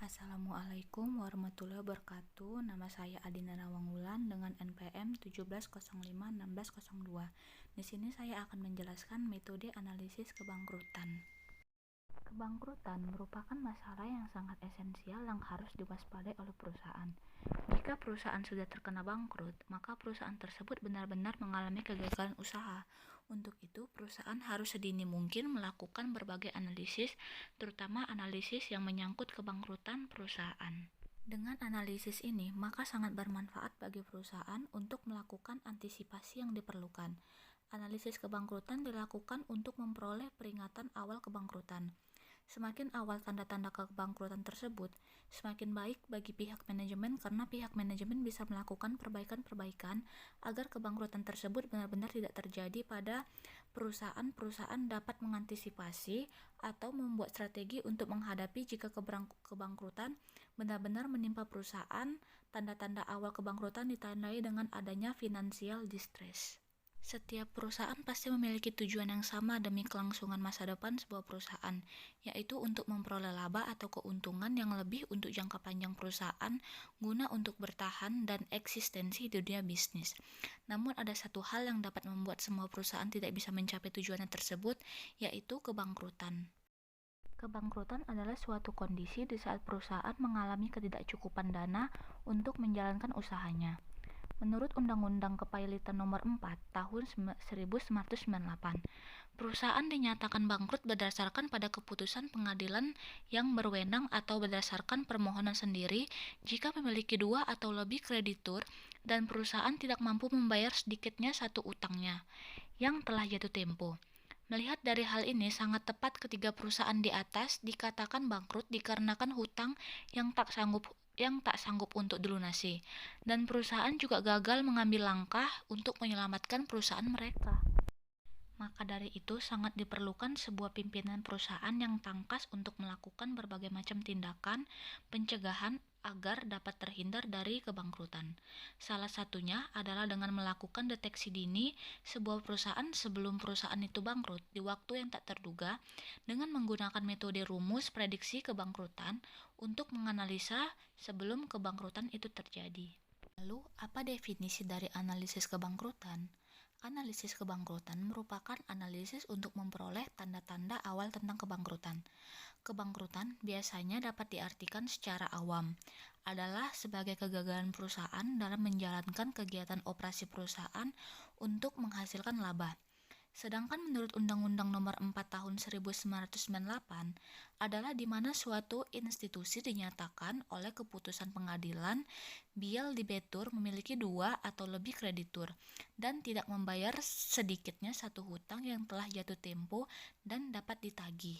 Assalamualaikum warahmatullahi wabarakatuh. Nama saya Adina Nawangwulan dengan NPM 17051602. Di sini saya akan menjelaskan metode analisis kebangkrutan. Kebangkrutan merupakan masalah yang sangat esensial yang harus diwaspadai oleh perusahaan. Jika perusahaan sudah terkena bangkrut, maka perusahaan tersebut benar-benar mengalami kegagalan usaha. Untuk itu, perusahaan harus sedini mungkin melakukan berbagai analisis, terutama analisis yang menyangkut kebangkrutan perusahaan. Dengan analisis ini, maka sangat bermanfaat bagi perusahaan untuk melakukan antisipasi yang diperlukan. Analisis kebangkrutan dilakukan untuk memperoleh peringatan awal kebangkrutan. Semakin awal tanda-tanda kebangkrutan tersebut, semakin baik bagi pihak manajemen karena pihak manajemen bisa melakukan perbaikan-perbaikan agar kebangkrutan tersebut benar-benar tidak terjadi pada perusahaan dapat mengantisipasi atau membuat strategi untuk menghadapi jika kebangkrutan benar-benar menimpa perusahaan. Tanda-tanda awal kebangkrutan ditandai dengan adanya financial distress. Setiap perusahaan pasti memiliki tujuan yang sama demi kelangsungan masa depan sebuah perusahaan, yaitu untuk memperoleh laba atau keuntungan yang lebih untuk jangka panjang perusahaan guna untuk bertahan dan eksistensi di dunia bisnis. Namun ada satu hal yang dapat membuat semua perusahaan tidak bisa mencapai tujuannya tersebut, yaitu kebangkrutan. Kebangkrutan adalah suatu kondisi di saat perusahaan mengalami ketidakcukupan dana untuk menjalankan usahanya. Menurut Undang-Undang Kepailitan Nomor 4 Tahun 1998, perusahaan dinyatakan bangkrut berdasarkan pada keputusan pengadilan yang berwenang atau berdasarkan permohonan sendiri jika memiliki 2 atau lebih kreditur dan perusahaan tidak mampu membayar sedikitnya satu utangnya yang telah jatuh tempo. Melihat dari hal ini, sangat tepat ketiga perusahaan di atas dikatakan bangkrut dikarenakan hutang yang tak sanggup untuk dilunasi, dan perusahaan juga gagal mengambil langkah untuk menyelamatkan perusahaan mereka. Maka dari itu sangat diperlukan sebuah pimpinan perusahaan yang tangkas untuk melakukan berbagai macam tindakan pencegahan agar dapat terhindar dari kebangkrutan. Salah satunya adalah dengan melakukan deteksi dini sebuah perusahaan sebelum perusahaan itu bangkrut di waktu yang tak terduga dengan menggunakan metode rumus prediksi kebangkrutan untuk menganalisa sebelum kebangkrutan itu terjadi. Lalu, apa definisi dari analisis kebangkrutan? Analisis kebangkrutan merupakan analisis untuk memperoleh tanda-tanda awal tentang kebangkrutan. Kebangkrutan biasanya dapat diartikan secara awam adalah sebagai kegagalan perusahaan dalam menjalankan kegiatan operasi perusahaan untuk menghasilkan laba. Sedangkan menurut Undang-Undang Nomor 4 Tahun 1998 adalah di mana suatu institusi dinyatakan oleh keputusan pengadilan bial debitur memiliki 2 atau lebih kreditur dan tidak membayar sedikitnya satu hutang yang telah jatuh tempo dan dapat ditagih.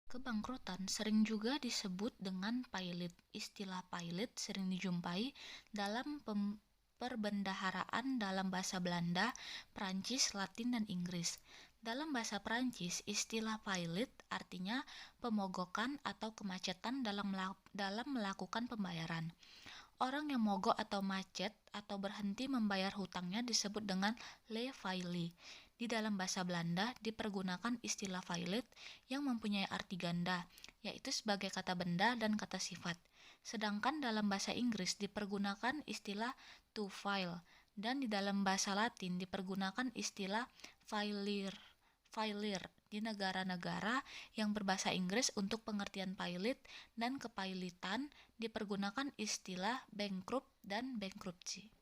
Kebangkrutan sering juga disebut dengan pailit. Istilah pailit sering dijumpai dalam perbendaharaan dalam bahasa Belanda, Prancis, Latin, dan Inggris. Dalam bahasa Prancis, istilah pailit artinya pemogokan atau kemacetan dalam melakukan pembayaran. Orang yang mogok atau macet atau berhenti membayar hutangnya disebut dengan le faillie. Di dalam bahasa Belanda dipergunakan istilah failit yang mempunyai arti ganda, yaitu sebagai kata benda dan kata sifat. Sedangkan dalam bahasa Inggris dipergunakan istilah to file, dan di dalam bahasa Latin dipergunakan istilah failure di negara-negara yang berbahasa Inggris. Untuk pengertian pailit dan kepailitan dipergunakan istilah bankrupt dan bankruptcy.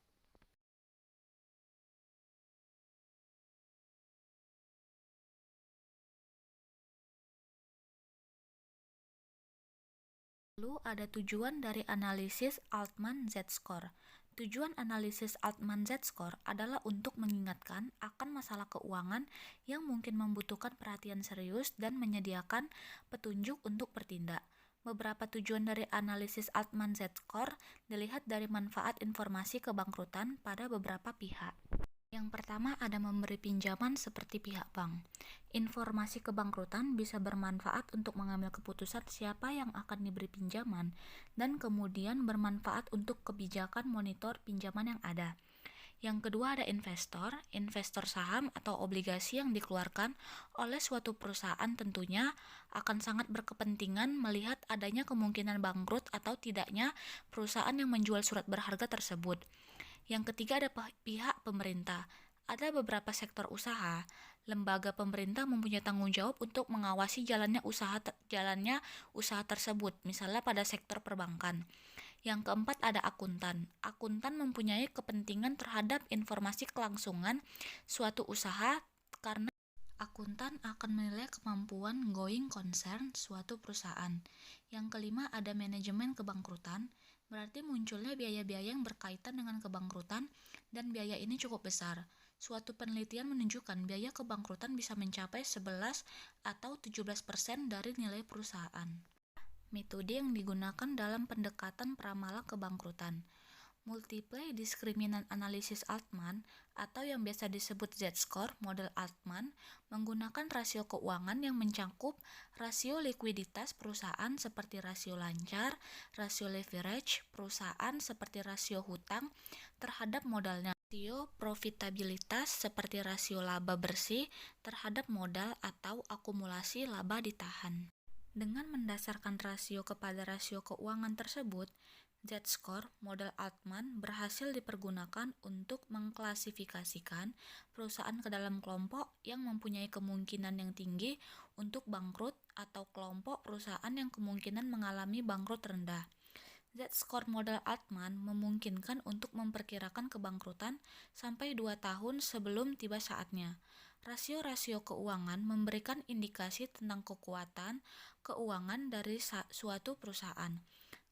Lalu ada tujuan dari analisis Altman-Z-score. Tujuan analisis Altman-Z-score adalah untuk mengingatkan akan masalah keuangan yang mungkin membutuhkan perhatian serius dan menyediakan petunjuk untuk bertindak. Beberapa tujuan dari analisis Altman-Z-score dilihat dari manfaat informasi kebangkrutan pada beberapa pihak. Yang pertama ada memberi pinjaman seperti pihak bank. Informasi kebangkrutan bisa bermanfaat untuk mengambil keputusan siapa yang akan diberi pinjaman dan kemudian bermanfaat untuk kebijakan monitor pinjaman yang ada. Yang kedua ada investor. Investor saham atau obligasi yang dikeluarkan oleh suatu perusahaan tentunya akan sangat berkepentingan melihat adanya kemungkinan bangkrut atau tidaknya perusahaan yang menjual surat berharga tersebut. Yang ketiga ada pihak pemerintah. Ada beberapa sektor usaha, lembaga pemerintah mempunyai tanggung jawab untuk mengawasi jalannya usaha tersebut, misalnya pada sektor perbankan. Yang keempat ada akuntan. Akuntan mempunyai kepentingan terhadap informasi kelangsungan suatu usaha karena akuntan akan menilai kemampuan going concern suatu perusahaan. Yang kelima ada manajemen kebangkrutan. Berarti munculnya biaya-biaya yang berkaitan dengan kebangkrutan dan biaya ini cukup besar. Suatu penelitian menunjukkan biaya kebangkrutan bisa mencapai 11 atau 17% dari nilai perusahaan. Metode yang digunakan dalam pendekatan pramalan kebangkrutan. Multiple Discriminant Analysis Altman atau yang biasa disebut Z-score model Altman menggunakan rasio keuangan yang mencakup rasio likuiditas perusahaan seperti rasio lancar, rasio leverage perusahaan seperti rasio hutang terhadap modalnya, rasio profitabilitas seperti rasio laba bersih terhadap modal atau akumulasi laba ditahan. Dengan mendasarkan rasio kepada rasio keuangan tersebut, Z-score model Altman berhasil dipergunakan untuk mengklasifikasikan perusahaan ke dalam kelompok yang mempunyai kemungkinan yang tinggi untuk bangkrut atau kelompok perusahaan yang kemungkinan mengalami bangkrut rendah. Z-score model Altman memungkinkan untuk memperkirakan kebangkrutan sampai 2 tahun sebelum tiba saatnya. Rasio-rasio keuangan memberikan indikasi tentang kekuatan keuangan dari suatu perusahaan.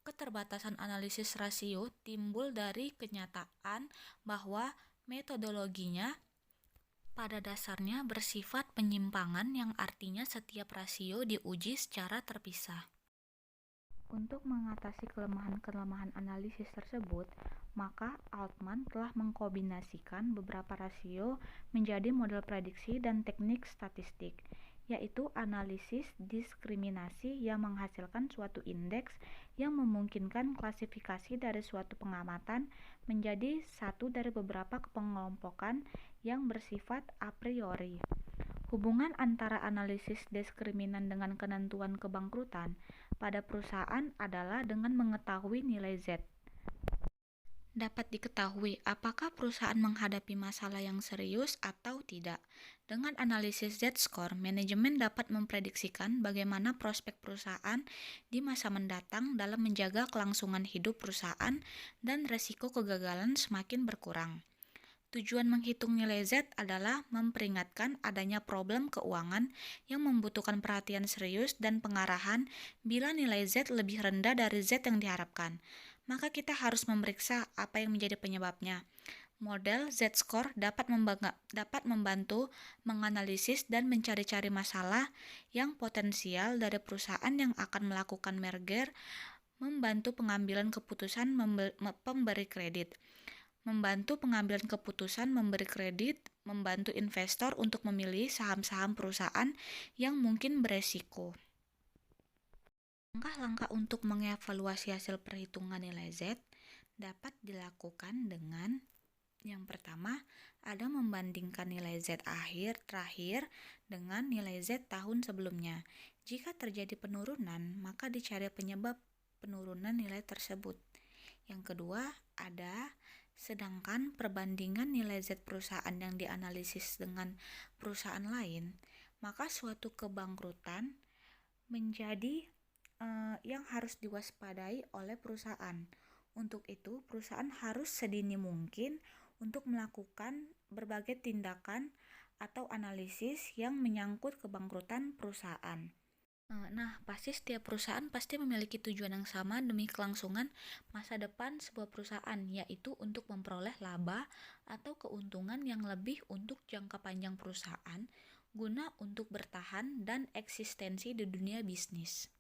Keterbatasan analisis rasio timbul dari kenyataan bahwa metodologinya pada dasarnya bersifat penyimpangan yang artinya setiap rasio diuji secara terpisah. Untuk mengatasi kelemahan-kelemahan analisis tersebut, maka Altman telah mengkombinasikan beberapa rasio menjadi model prediksi dan teknik statistik, yaitu analisis diskriminasi yang menghasilkan suatu indeks yang memungkinkan klasifikasi dari suatu pengamatan menjadi satu dari beberapa pengelompokan yang bersifat a priori. Hubungan antara analisis diskriminan dengan penentuan kebangkrutan pada perusahaan adalah dengan mengetahui nilai Z. Dapat diketahui apakah perusahaan menghadapi masalah yang serius atau tidak. Dengan analisis Z-score, manajemen dapat memprediksikan bagaimana prospek perusahaan di masa mendatang dalam menjaga kelangsungan hidup perusahaan dan resiko kegagalan semakin berkurang. Tujuan menghitung nilai Z adalah memperingatkan adanya problem keuangan yang membutuhkan perhatian serius dan pengarahan. Bila nilai Z lebih rendah dari Z yang diharapkan, maka kita harus memeriksa apa yang menjadi penyebabnya. Model Z-score dapat membantu menganalisis dan mencari-cari masalah yang potensial dari perusahaan yang akan melakukan merger, membantu pengambilan keputusan pemberi kredit. Membantu pengambilan keputusan memberi kredit, membantu investor untuk memilih saham-saham perusahaan yang mungkin beresiko. Langkah-langkah untuk mengevaluasi hasil perhitungan nilai Z dapat dilakukan dengan yang pertama, ada membandingkan nilai Z terakhir dengan nilai Z tahun sebelumnya. Jika terjadi penurunan, maka dicari penyebab penurunan nilai tersebut. Yang kedua, ada sedangkan perbandingan nilai Z perusahaan yang dianalisis dengan perusahaan lain, maka suatu kebangkrutan menjadi yang harus diwaspadai oleh perusahaan. Untuk itu, perusahaan harus sedini mungkin untuk melakukan berbagai tindakan atau analisis yang menyangkut kebangkrutan perusahaan. Nah, pasti setiap perusahaan pasti memiliki tujuan yang sama demi kelangsungan masa depan sebuah perusahaan, yaitu untuk memperoleh laba atau keuntungan yang lebih untuk jangka panjang perusahaan, guna untuk bertahan dan eksistensi di dunia bisnis.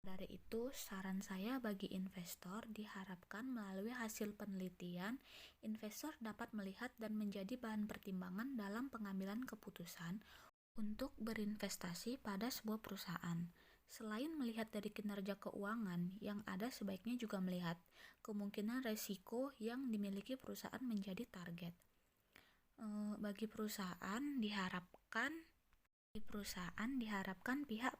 Dari itu, saran saya bagi investor diharapkan melalui hasil penelitian, investor dapat melihat dan menjadi bahan pertimbangan dalam pengambilan keputusan untuk berinvestasi pada sebuah perusahaan. Selain melihat dari kinerja keuangan, yang ada sebaiknya juga melihat kemungkinan resiko yang dimiliki perusahaan menjadi target. Bagi perusahaan diharapkan pihak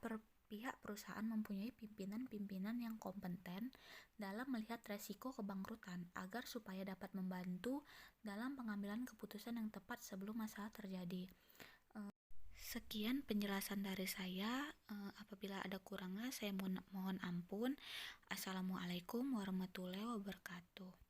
perusahaan mempunyai pimpinan-pimpinan yang kompeten dalam melihat resiko kebangkrutan agar supaya dapat membantu dalam pengambilan keputusan yang tepat sebelum masalah terjadi. Sekian penjelasan dari saya. Apabila ada kurangnya saya mohon ampun. Assalamualaikum warahmatullahi wabarakatuh.